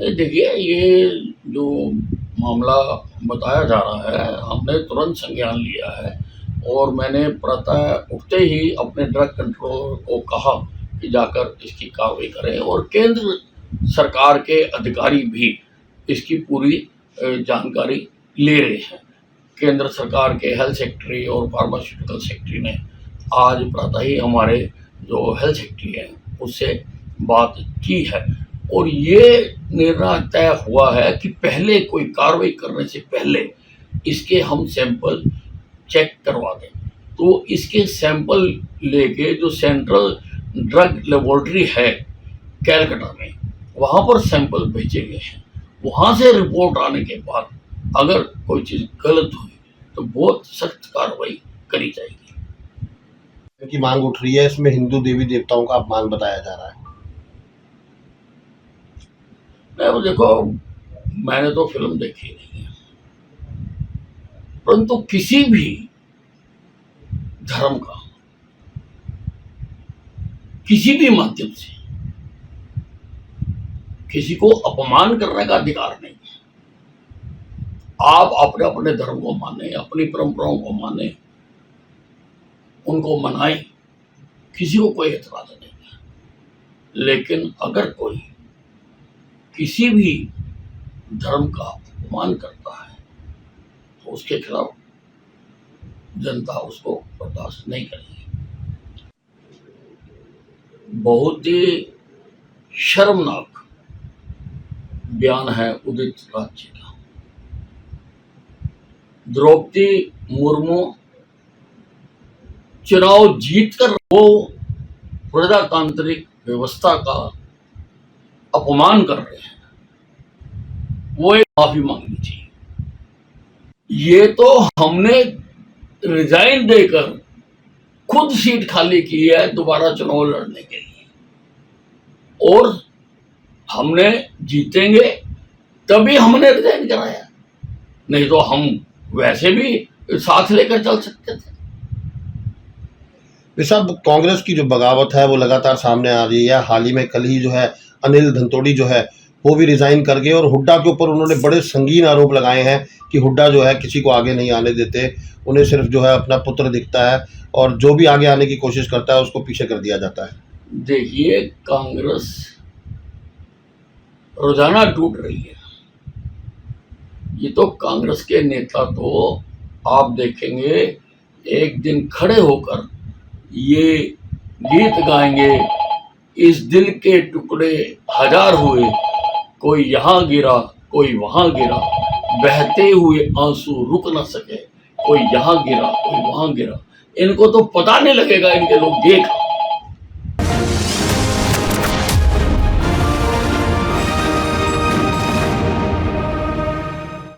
देखिए, ये जो मामला बताया जा रहा है, हमने तुरंत संज्ञान लिया है और मैंने प्रातः उठते ही अपने ड्रग कंट्रोलर को कहा कि जाकर इसकी कार्रवाई करें और केंद्र सरकार के अधिकारी भी इसकी पूरी जानकारी ले रहे हैं। केंद्र सरकार के हेल्थ सेक्रेटरी और फार्मास्यूटिकल सेक्रेटरी ने आज प्रातः ही हमारे जो हेल्थ सेक्रेटरी हैं उससे बात की है और ये निर्णय तय हुआ है कि पहले कोई कार्रवाई करने से पहले इसके हम सैंपल चेक करवा दें। तो इसके सैंपल लेके जो सेंट्रल ड्रग लेबोरेटरी है कैलकाटा में, वहाँ पर सैंपल भेजे गए हैं। वहाँ से रिपोर्ट आने के बाद अगर कोई चीज़ गलत हुई तो बहुत सख्त कार्रवाई करी जाएगी। की मांग उठ रही है, इसमें हिंदू देवी देवताओं का अपमान बताया जा रहा है। मैं देखो, मैंने तो फिल्म देखी नहीं है, परंतु किसी भी धर्म का किसी भी माध्यम से किसी को अपमान करने का अधिकार नहीं है। आप अपने अपने धर्म को माने, अपनी परंपराओं को माने, उनको मनाएं, किसी को कोई एतराज नहीं है। लेकिन अगर कोई किसी भी धर्म का अपमान करता है तो उसके खिलाफ जनता उसको बर्दाश्त नहीं करेगी। बहुत ही शर्मनाक बयान है उदित राज जी का। द्रौपदी मुर्मू चुनाव जीतकर वो प्रजातांत्रिक व्यवस्था का अपमान कर रहे हैं, वो एक माफी मांगनी चाहिए। ये तो हमने रिजाइन देकर खुद सीट खाली की है दोबारा चुनाव लड़ने के लिए और हमने जीतेंगे तभी हमने रिजाइन कराया, नहीं तो हम वैसे भी साथ लेकर चल सकते थे। साहब, कांग्रेस की जो बगावत है वो लगातार सामने आ रही है। हाल ही में कल ही जो है अनिल धनतोड़ी जो है वो भी रिजाइन कर गए और हुड्डा के ऊपर उन्होंने बड़े संगीन आरोप लगाए हैं कि हुड्डा जो है किसी को आगे नहीं आने देते, उन्हें सिर्फ जो है अपना पुत्र दिखता है और जो भी आगे आने की कोशिश करता है उसको पीछे कर दिया जाता है। देखिए, कांग्रेस रोजाना टूट रही है। ये तो कांग्रेस के नेता तो आप देखेंगे एक दिन खड़े होकर ये गीत गाएंगे, इस दिल के टुकड़े हजार हुए, कोई यहाँ गिरा कोई वहां गिरा, बहते हुए आंसू रुक ना सके, कोई यहाँ गिरा कोई वहां गिरा। इनको तो पता नहीं लगेगा, इनके लोग देख